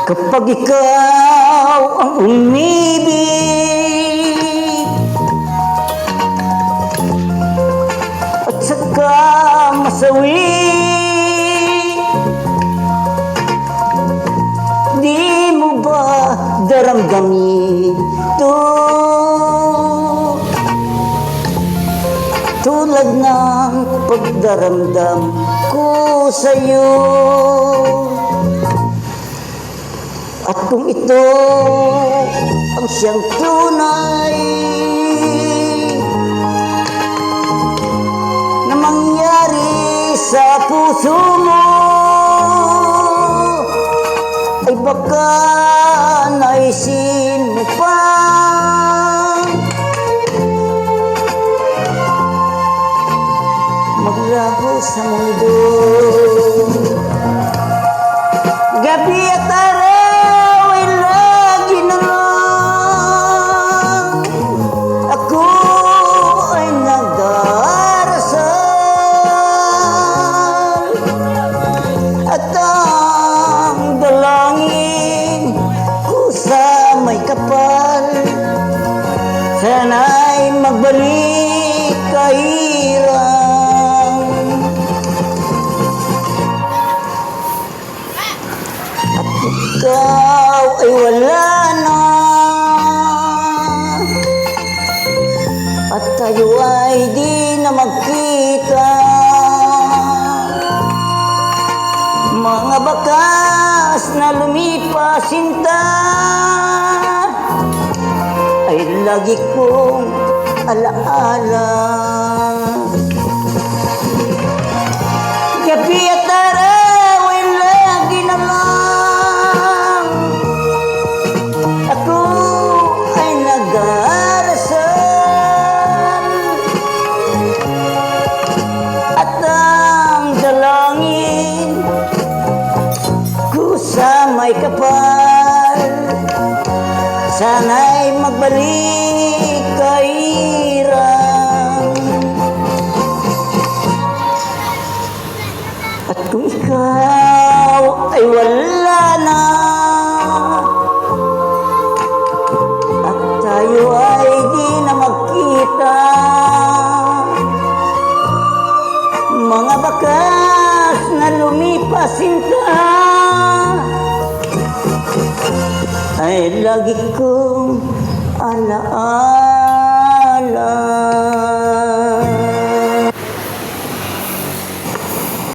Kapag ikaw ang umibig at saka masawi, di mo ba daramdamin to? Tulad ng pagdaramdam ko sa'yo. At kung ito ang siyang tunay na mangyari sa puso mo, ay baka naisin mo pa maglaho sa mundo. Gabi at araw ay lagi na lang ako ay nag-aaral, at ang dalangin ko sa may kapal, sana'y magbalik kahirap. Ikaw ay wala na, at tayo ay di na magkita. Mga bakas na lumipas sinta ay lagi kong alaala. Gabi at araw ay lagi na lang ako ay nag-aaral, at ang dalangin ko sa may kapal, sana'y magbalik kahirap. At kung ikaw ay wala na, at tayo ay di na magkita, mga bakas na lumipas sinta ay lagi kong alaala.